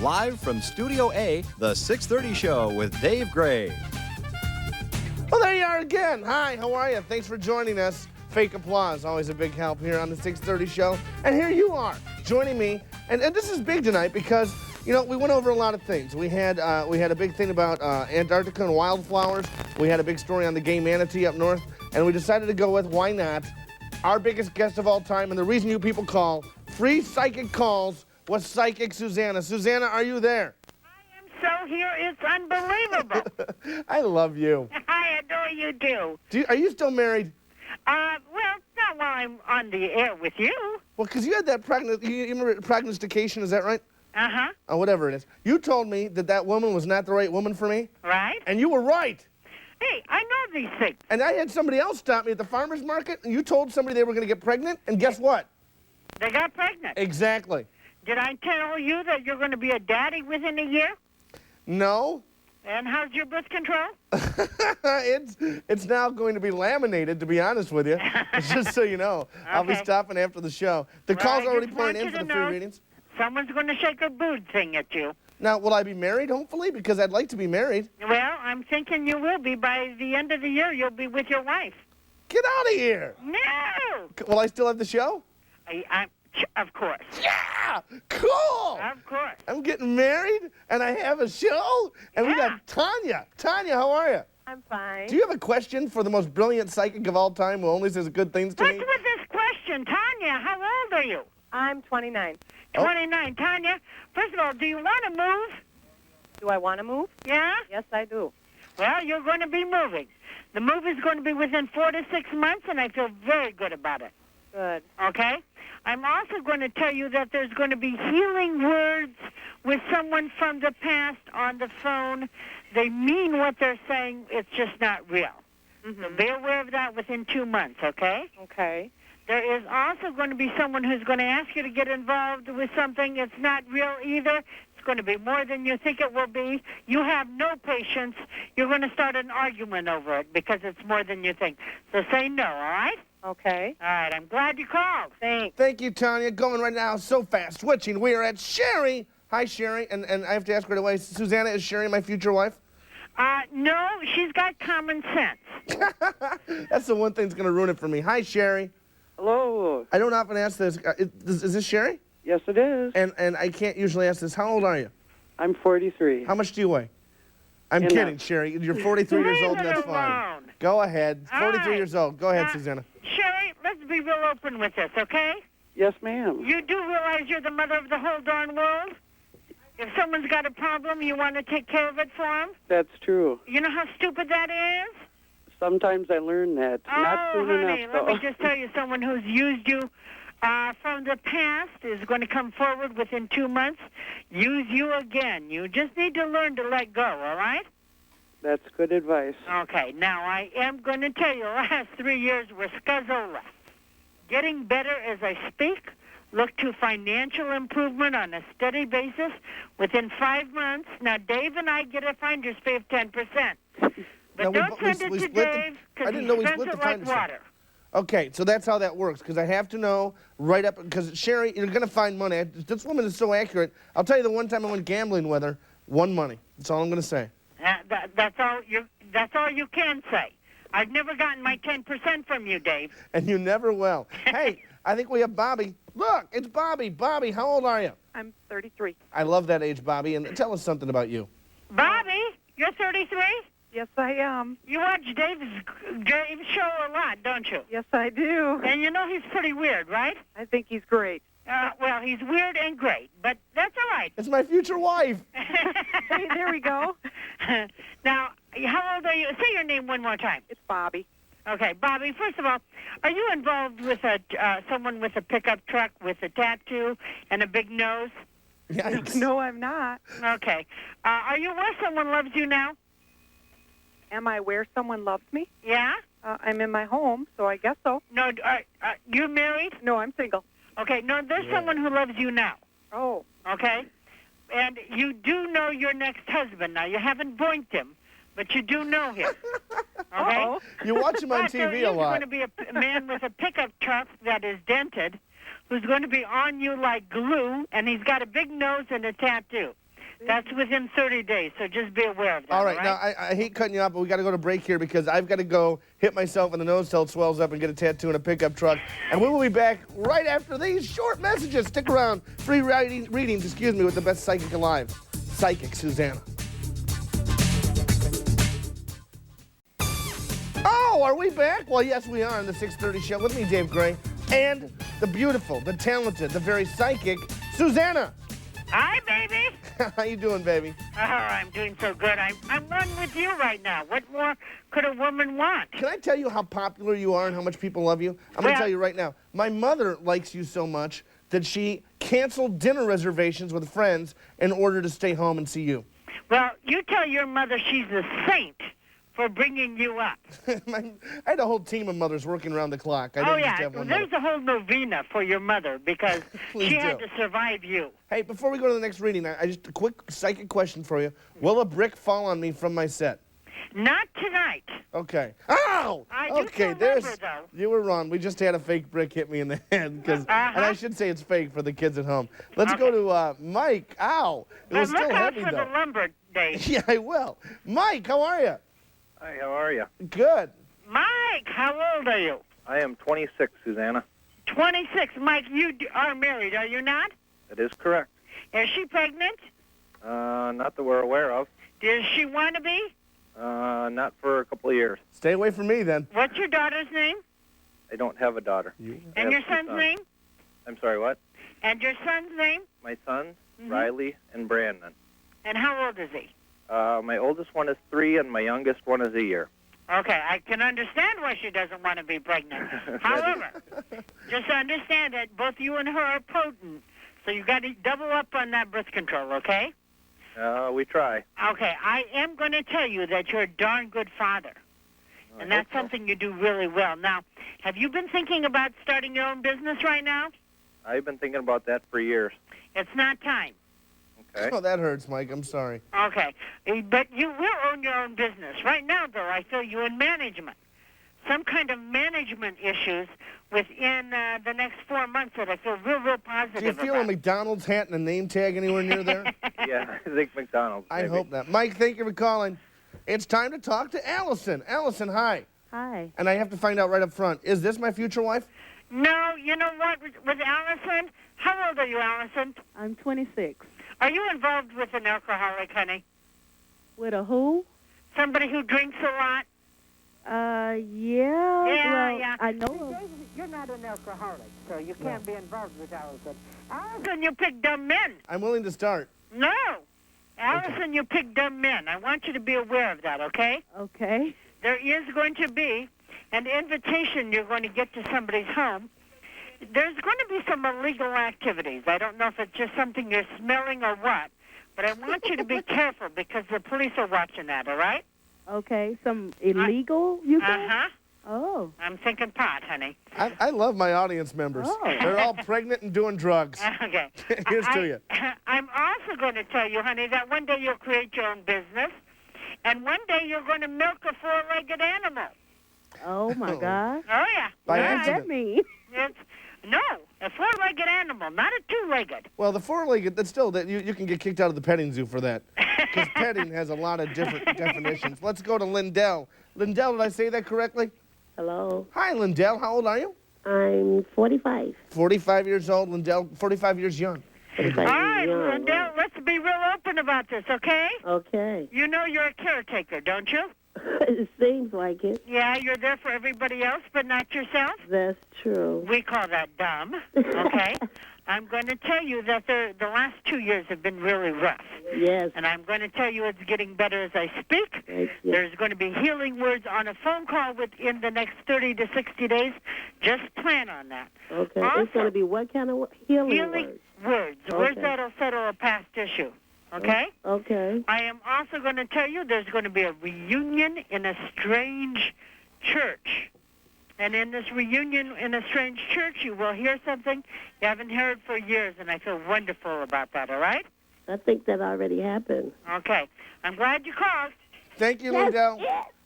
live from Studio A, The 6:30 Show with Dave Gray. Well, there you are again. Hi, how are you? Thanks for joining us. Fake applause, always a big help here on The 6:30 Show. And here you are, joining me. And this is big tonight because, you know, we went over a lot of things. We had a big thing about Antarctica and wildflowers. We had a big story on the gay manatee up north. And we decided to go with, why not, our biggest guest of all time. And the reason you people call, free psychic calls, was Psychic Suzanna. Suzanna, are you there? I am so here. It's unbelievable. I love you. I adore you, too. Are you still married? Well, not while I'm on the air with you. Well, because you had that you remember prognostication, is that right? Uh-huh. Or whatever it is. You told me that woman was not the right woman for me. Right. And you were right. Hey, I know these things. And I had somebody else stop me at the farmer's market, and you told somebody they were going to get pregnant, and guess what? They got pregnant. Exactly. Did I tell you that you're going to be a daddy within a year? No. And how's your birth control? It's now going to be laminated, to be honest with you. Just so you know. Okay. I'll be stopping after the show. The call's already playing in for the free readings. Someone's going to shake a boob thing at you. Now, will I be married, hopefully? Because I'd like to be married. Well, I'm thinking you will be. By the end of the year, you'll be with your wife. Get out of here. No. Will I still have the show? Of course. Yeah! Cool! Of course. I'm getting married, and I have a show, and we got Tanya. Tanya, how are you? I'm fine. Do you have a question for the most brilliant psychic of all time who only says good things to me? What's with this question? Tanya, how old are you? I'm 29. 29. Tanya, first of all, do you want to move? Do I want to move? Yeah? Yes, I do. Well, you're going to be moving. The move is going to be within 4 to 6 months, and I feel very good about it. Good. Okay? I'm also going to tell you that there's going to be healing words with someone from the past on the phone. They mean what they're saying. It's just not real. Mm-hmm. So be aware of that within 2 months, okay? Okay. There is also going to be someone who's going to ask you to get involved with something. It's not real either. It's going to be more than you think it will be. You have no patience. You're going to start an argument over it because it's more than you think. So say no, all right? Okay. All right, I'm glad you called. Thanks. Thank you, Tanya. Going right now so fast. Switching. We are at Sherry. Hi, Sherry. And I have to ask right away, Susanna, is Sherry my future wife? No, she's got common sense. That's the one thing that's going to ruin it for me. Hi, Sherry. Hello. I don't often ask this. Is this Sherry? Yes, it is. And I can't usually ask this. How old are you? I'm 43. How much do you weigh? I'm kidding, Sherry. You're 43 years old, and that's fine. Go ahead. 43 years old. Go ahead, Susanna. Sherry, let's be real open with this, okay? Yes, ma'am. You do realize you're the mother of the whole darn world? If someone's got a problem, you want to take care of it for them? That's true. You know how stupid that is? Sometimes I learn that. Not soon honey, enough, let though. me just tell you, someone who's used you from the past is going to come forward within 2 months, use you again. You just need to learn to let go, all right? That's good advice. Okay, now I am going to tell you, the last 3 years were scazola. Getting better as I speak. Look to financial improvement on a steady basis within 5 months. Now, Dave and I get a finder's fee of 10%. But don't send it to Dave because he spends it like water. Okay, so that's how that works, because I have to know right up, because Sherry, you're going to find money. This woman is so accurate. I'll tell you the one time I went gambling with her, won money. That's all I'm going to say. That's all you can say. I've never gotten my 10% from you, Dave. And you never will. Hey, I think we have Bobby. Look, it's Bobby. Bobby, how old are you? I'm 33. I love that age, Bobby, and tell us something about you. Bobby, you're 33? Yes, I am. You watch Dave's show a lot, don't you? Yes, I do. And you know he's pretty weird, right? I think he's great. Well, he's weird and great, but that's all right. It's my future wife. Hey, there we go. Now, how old are you? Say your name one more time. It's Bobby. Okay, Bobby, first of all, are you involved with someone with a pickup truck with a tattoo and a big nose? Yikes. No, I'm not. Okay. Are you where someone loves you now? Am I where someone loves me? Yeah? I'm in my home, so I guess so. No, you married? No, I'm single. Okay, no, there's someone who loves you now. Oh. Okay? And you do know your next husband now. You haven't boinked him, but you do know him. Okay? Uh-oh. You watch him on TV a lot. There's going to be a man with a pickup truck that is dented who's going to be on you like glue, and he's got a big nose and a tattoo. That's within 30 days, so just be aware of that. All right, now I hate cutting you off, but we got to go to break here because I've got to go hit myself in the nose till it swells up and get a tattoo in a pickup truck. And we will be back right after these short messages. Stick around. Free readings, with the best psychic alive, Psychic Suzanna. Oh, are we back? Well, yes, we are on the 6:30 show with me, Dave Gray, and the beautiful, the talented, the very psychic Suzanna. Hi, baby. How you doing, baby? Oh, I'm doing so good. I'm one with you right now. What more could a woman want? Can I tell you how popular you are and how much people love you? I'm going to tell you right now. My mother likes you so much that she canceled dinner reservations with friends in order to stay home and see you. Well, you tell your mother she's a saint for bringing you up. I had a whole team of mothers working around the clock. I Oh, didn't yeah. just have one There's mother. a whole novena for your mother because Please she had do. to survive you. Hey, before we go to the next reading, I just a quick psychic question for you. Will a brick fall on me from my set? Not tonight. Okay. Ow! I do Okay, remember, though. You were wrong. We just had a fake brick hit me in the head, and I should say it's fake for the kids at home. Let's go to Mike. Ow! It was Look still out heavy for though. the lumber days. Yeah, I will. Mike, how are you? Hi, how are you? Good. Mike, how old are you? I am 26, Susanna. 26. Mike, you are married, are you not? That is correct. Is she pregnant? Not that we're aware of. Does she want to be? Not for a couple of years. Stay away from me then. What's your daughter's name? I don't have a daughter. I And have your two son's sons. name? I'm sorry, what? And your son's name? My sons, Mm-hmm. Riley and Brandon. And how old is he? My oldest one is 3, and my youngest one is a year. Okay, I can understand why she doesn't want to be pregnant. However, just understand that both you and her are potent, so you got to double up on that birth control, okay? We try. Okay, I am going to tell you that you're a darn good father, and that's something you do really well. Now, have you been thinking about starting your own business right now? I've been thinking about that for years. It's not time. Okay. Oh, that hurts, Mike. I'm sorry. Okay, but you will own your own business. Right now, though, I feel you in management. Some kind of management issues within the next 4 months that I feel real positive Do you feel about. a McDonald's hat and a name tag anywhere near there? Yeah, I think McDonald's. I maybe. hope not. Mike, thank you for calling. It's time to talk to Allison. Allison, hi. Hi. And I have to find out right up front, is this my future wife? No, you know what? With Allison, how old are you, Allison? I'm 26. Are you involved with an alcoholic, honey? With a who? Somebody who drinks a lot? Yeah. Yeah, well, yeah. I know of. You're not an alcoholic, so you can't be involved with Allison. Allison, you pick dumb men. I'm willing to start. No. Allison, you pick dumb men. I want you to be aware of that, okay? Okay. There is going to be an invitation you're going to get to somebody's home. There's going to be some illegal activities. I don't know if it's just something you're smelling or what, but I want you to be careful because the police are watching that, all right? Okay. Some illegal, you said? Uh-huh. Oh. I'm thinking pot, honey. I love my audience members. Oh. They're all pregnant and doing drugs. Okay. Here's to you. I'm also going to tell you, honey, that one day you'll create your own business, and one day you're going to milk a four-legged animal. Oh, my Oh. God. Oh, yeah. By What does accident. that mean? No, a four-legged animal, not a two-legged. Well, the four-legged, that's still, that you can get kicked out of the petting zoo for that. Because petting has a lot of different definitions. Let's go to Lindell. Lindell, did I say that correctly? Hello, Hi, Lindell. How old are you? I'm 45. 45 years old. Lindell, 45 years young. 45 All right, years young, Lindell, let's be real open about this, okay? Okay. You know you're a caretaker, don't you? It seems like it. Yeah, you're there for everybody else, but not yourself. That's true. We call that dumb, okay? I'm going to tell you that the last 2 years have been really rough. Yes. And I'm going to tell you it's getting better as I speak. Thank you. There's going to be healing words on a phone call within the next 30 to 60 days. Just plan on that. Okay. Also, It's going to be what kind of healing healing words? words. Words Okay. that'll settle a past issue, okay? Okay. I am also going to tell you there's going to be a reunion in a strange church. And in this reunion in a strange church, you will hear something you haven't heard for years, and I feel wonderful about that, all right? I think that already happened. Okay. I'm glad you called. Thank you, Lindell.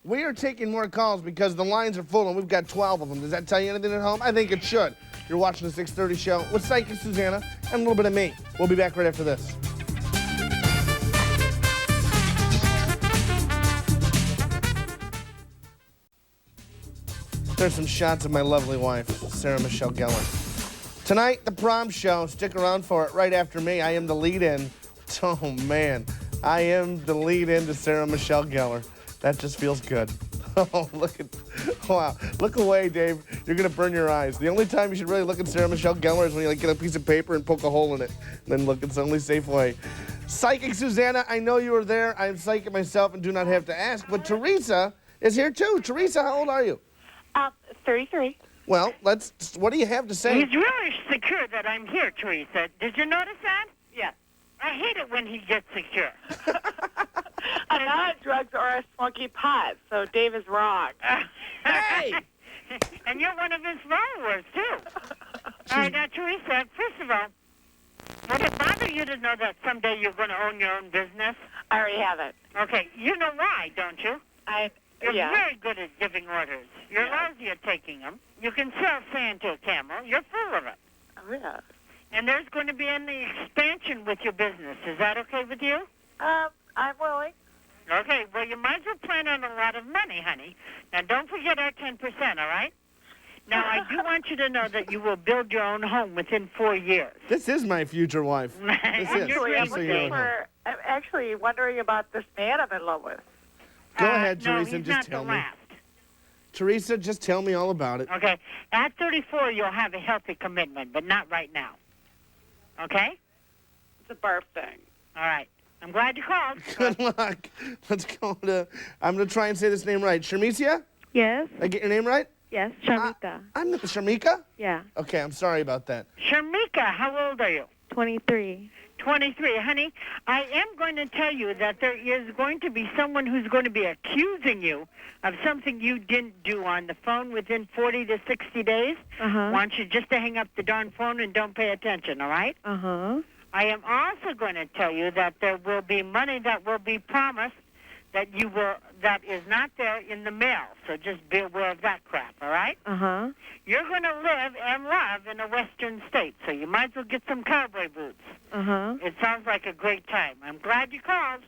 We are taking more calls because the lines are full and we've got 12 of them. Does that tell you anything at home? I think it should. You're watching the 6:30 show with Psychic Suzanna and a little bit of me. We'll be back right after this. there's some shots of my lovely wife, Sarah Michelle Gellar. Tonight, the prom show. Stick around for it right after me. I am the lead-in. Oh, man. I am the lead-in to Sarah Michelle Gellar. That just feels good. Oh, wow. Look away, Dave. You're going to burn your eyes. The only time you should really look at Sarah Michelle Gellar is when you get a piece of paper and poke a hole in it. And then look. It's the only safe way. Psychic Suzanna, I know you were there. I am psychic myself and do not have to ask. But Teresa is here, too. Teresa, how old are you? 33. Well, what do you have to say? He's really secure that I'm here, Teresa. Did you notice that? Yes. I hate it when he gets secure. I'm not on drugs or a smoky pot, so Dave is wrong. Hey! And you're one of his followers, too. All right, now, Teresa, first of all, would it bother you to know that someday you're going to own your own business? I already have it. Okay, you know why, don't you? You're Yeah. very good at giving orders. You're lousy at taking them. You can sell sand to a camel. You're full of it. Oh, yeah. And there's going to be an expansion with your business. Is that okay with you? I'm willing. Okay, well, you might as well plan on a lot of money, honey. Now, don't forget our 10%, all right? Now, I do want you to know that you will build your own home within 4 years. This is my future wife. This is. You're Just so you know. I'm actually wondering about this man I'm in love with. Go ahead, no, Teresa, he's just not tell the me. last. Teresa, just tell me all about it. Okay, at 34, you'll have a healthy commitment, but not right now. Okay? It's a barf thing. All right. I'm glad you called. Good luck. Let's go to, I'm going to try and say this name right. Sharmisia? Yes. Did I get your name right? Yes. Shamika. I'm Sharmika? Yeah. Okay, I'm sorry about that. Sharmika, how old are you? 23. 23. Honey, I am going to tell you that there is going to be someone who's going to be accusing you of something you didn't do on the phone within 40 to 60 days. Uh-huh. Want you just to hang up the darn phone and don't pay attention, all right? Uh-huh. I am also going to tell you that there will be money that will be promised that is not there in the mail. So just be aware of that crap, all right? Uh-huh. You're going to live and love in a western state, so you might as well get some cowboy boots. Uh-huh. It sounds like a great time. I'm glad you called.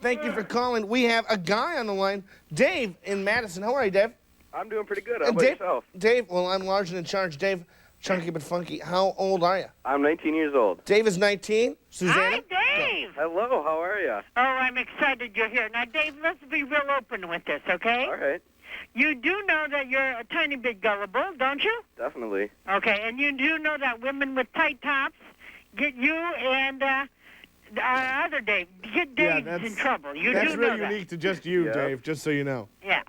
Thank you for calling. We have a guy on the line, Dave in Madison. How are you, Dave? I'm doing pretty good. How about Dave, yourself? Dave, well, I'm large and in charge. Dave, chunky but funky. How old are you? I'm 19 years old. Dave is 19. Susanna? Hi, Dave. Hello, how are you? Oh, I'm excited you're here. Now, Dave, let's be real open with this, okay? All right, You do know that you're a tiny bit gullible, don't you? definitely. Okay, and you do know that women with tight tops get you and our other Dave, get Dave in trouble. You That's do really know that. unique to just you, Yeah. Dave, just so you know. Yeah.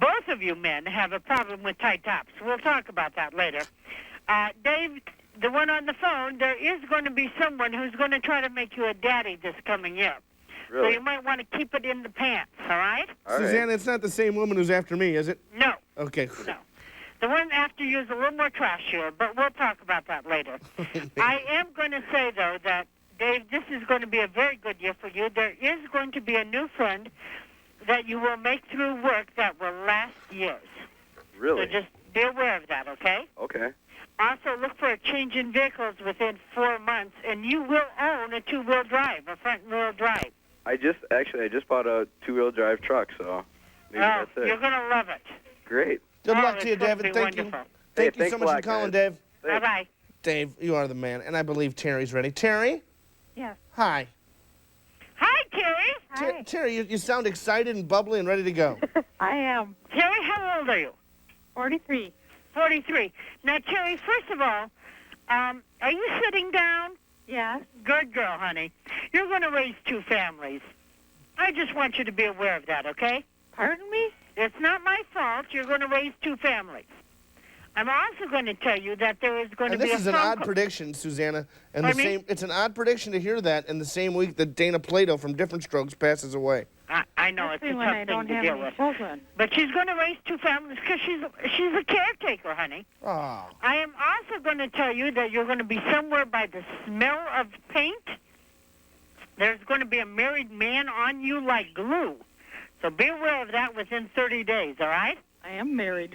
Both of you men have a problem with tight tops. We'll talk about that later. Dave, the one on the phone, there is going to be someone who's going to try to make you a daddy this coming year. So Really? you might want to keep it in the pants, all right? All right. Susanna, it's not the same woman who's after me, is it? No, Okay. no. The one after you is a little more trashier, but we'll talk about that later. I am going to say, though, that, Dave, this is going to be a very good year for you. There is going to be a new friend that you will make through work that will last years. Really? So just be aware of that, okay? Okay. Also, look for a change in vehicles within 4 months, and you will own a two-wheel drive, a front-wheel drive. I just bought a two-wheel drive truck, so maybe that's it. You're going to love it. Great. Good Oh, luck it's to you, going to David. be Thank you. wonderful. Thank you thanks so a much lot, for calling, guys. Dave. Thanks. Bye-bye. Dave, you are the man, and I believe Terry's ready. Terry? Yes. Hi. Hi, Terry. Terry, you sound excited and bubbly and ready to go. I am. Terry, how old are you? 43. 43. Now, Terry, first of all, are you sitting down? Yes. Good girl, honey. You're going to raise 2 families. I just want you to be aware of that, okay? Pardon me? It's not my fault. You're going to raise 2 families. I'm also going to tell you that there is going And to be this is a an phone odd call. prediction, Susanna. And Pardon me? it's an odd prediction to hear that in the same week that Dana Plato from Different Strokes passes away. I know it's a Especially when tough I thing don't to have deal any with. children. But she's going to raise 2 families because she's a caretaker, honey. Oh. I am also going to tell you that you're going to be somewhere by the smell of paint. There's going to be a married man on you like glue. So be aware of that within 30 days, all right? I am married.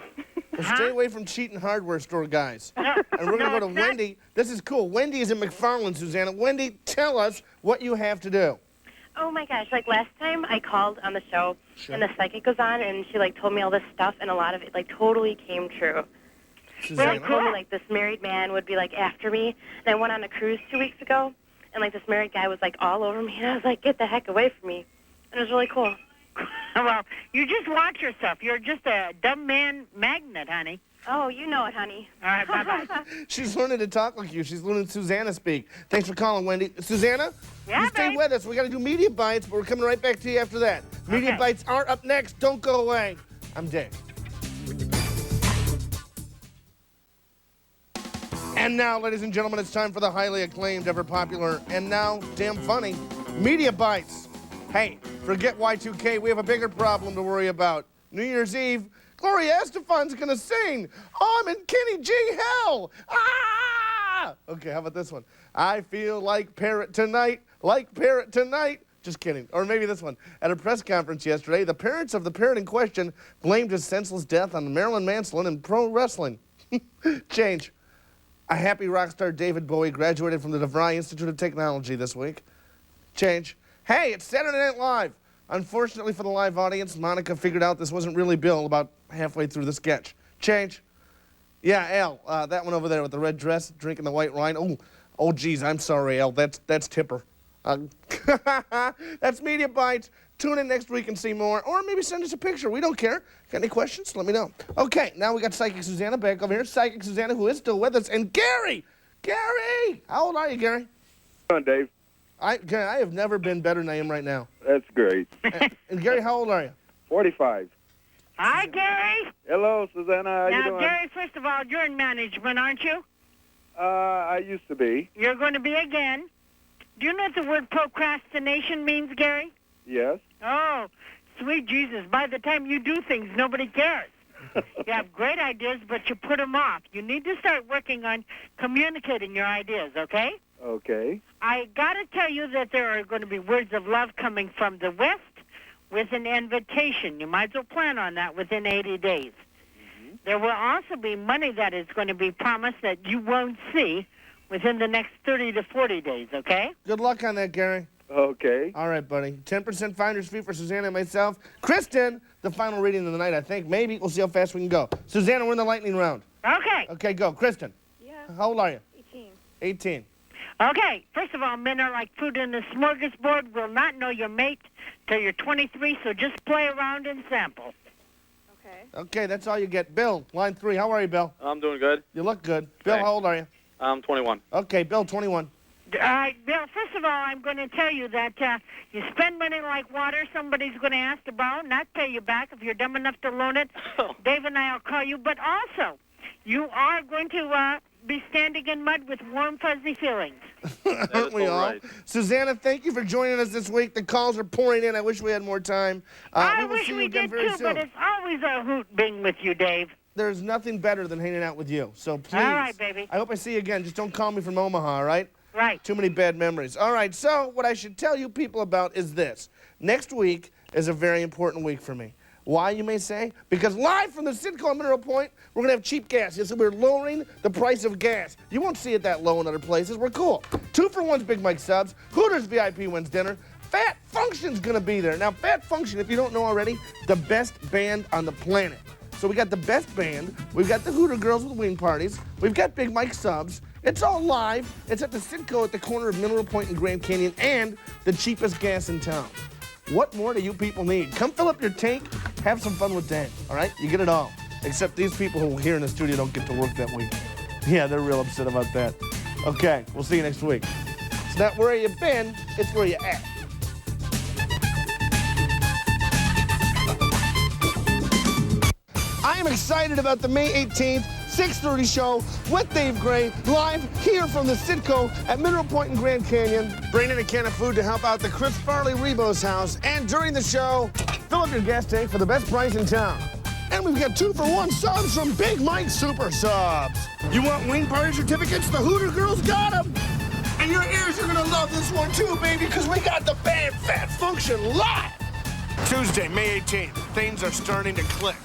Well, stay away from cheating hardware store guys. No, And we're going to no, go to it's not- Wendy. This is cool. Wendy is in McFarland, Susanna. Wendy, tell us what you have to do. Oh my gosh! Like last time I called on the show, and the psychic was on, and she like told me all this stuff, and a lot of it like totally came true. Suzanna. Told me like this married man would be like after me, and I went on a cruise 2 weeks ago, and like this married guy was like all over me, and I was like, get the heck away from me, and it was really cool. Well, you just watch yourself. You're just a dumb man magnet, honey. Oh, you know it, honey. All right, bye-bye. She's learning to talk like you. She's learning Susanna speak. Thanks for calling, Wendy. Susanna? Yeah, you stay babe. with us. We got to do Media Bites, but we're coming right back to you after that. Media Okay. Bites are up next. Don't go away. I'm Dave. And now, ladies and gentlemen, it's time for the highly acclaimed, ever popular, and now damn funny, Media Bites. Hey, forget Y2K. We have a bigger problem to worry about. New Year's Eve, Gloria Estefan's gonna sing. I'm in Kenny G hell. Ah! Okay, how about this one? I feel like parrot tonight, like parrot tonight. Just kidding. Or maybe this one. At a press conference yesterday, the parents of the parrot in question blamed his senseless death on Marilyn Manson and pro wrestling. Change. A happy rock star David Bowie graduated from the DeVry Institute of Technology this week. Change. Hey, it's Saturday Night Live. Unfortunately for the live audience, Monica figured out this wasn't really Bill about halfway through the sketch. Change. Yeah, Al, that one over there with the red dress, drinking the white wine. Oh, geez, I'm sorry, Al. That's Tipper. That's Media Bites. Tune in next week and see more, or maybe send us a picture. We don't care. Got any questions? Let me know. Okay, now we got Psychic Suzanna back over here. Psychic Suzanna, who is still with us, and Gary. Gary, how old are you, Gary? Come on, Dave. I have never been better than I am right now. That's great. And Gary, how old are you? 45. Hi, Gary. Hello, Susanna. How you Now, doing? Gary, first of all, you're in management, aren't you? I used to be. You're going to be again. Do you know what the word procrastination means, Gary? Yes. Oh, sweet Jesus. By the time you do things, nobody cares. You have great ideas, but you put them off. You need to start working on communicating your ideas, okay? Okay. I got to tell you that there are going to be words of love coming from the West with an invitation. You might as well plan on that within 80 days. There will also be money that is going to be promised that you won't see within the next 30 to 40 days, okay? Good luck on that, Gary. Okay. All right, buddy. 10% finder's fee for Susanna and myself. Kristen, the final reading of the night, I think. Maybe. We'll see how fast we can go. Susanna, we're in the lightning round. Okay. Okay, go. Kristen. Yeah. How old are you? 18. 18. Okay. First of all, men are like food in a smorgasbord. Will not know your mate till you're 23, so just play around and sample. Okay. Okay, that's all you get. Bill, line 3. How are you, Bill? I'm doing good. You look good. Bill, Thanks. how old are you? I'm 21. Okay, Bill, 21. All right, Bill, first of all, I'm going to tell you that you spend money like water, somebody's going to ask to borrow, not pay you back if you're dumb enough to loan it. Dave and I will call you. But also, you are going to be standing in mud with warm, fuzzy feelings. Aren't we all? right. Susanna, thank you for joining us this week. The calls are pouring in. I wish we had more time. I will wish see you we again did, very too, soon. but it's always a hoot being with you, Dave. There's nothing better than hanging out with you. So please. All right, baby. I hope I see you again. Just don't call me from Omaha, all right? Right. Too many bad memories. All right, so what I should tell you people about is this. Next week is a very important week for me. Why, you may say? Because live from the Citgo at Mineral Point, we're going to have cheap gas. Yes, so we're lowering the price of gas. You won't see it that low in other places. We're cool. 2-for-1's Big Mike subs. Hooters VIP wins dinner. Fat Function's going to be there. Now, Fat Function, if you don't know already, the best band on the planet. So we got the best band. We've got the Hooter Girls with wing parties. We've got Big Mike subs. It's all live. It's at the Citgo at the corner of Mineral Point and Grand Canyon, and the cheapest gas in town. What more do you people need? Come fill up your tank. Have some fun with Dan, all right? You get it all. Except these people who are here in the studio don't get to work that week. Yeah, they're real upset about that. Okay, we'll see you next week. It's not where you've been, it's where you're at. I am excited about the May 18th, 6:30 show with Dave Gray, live here from the Citgo at Mineral Point and Grand Canyon. Bring in a can of food to help out the Chris Farley Rebo's house. And during the show, fill up your gas tank for the best price in town. And we've got 2-for-1 subs from Big Mike Super Subs. You want wing party certificates? The Hooter Girls got them. And your ears are gonna love this one too, baby, because we got the band Fat Function live. Tuesday, May 18th. Things are starting to click.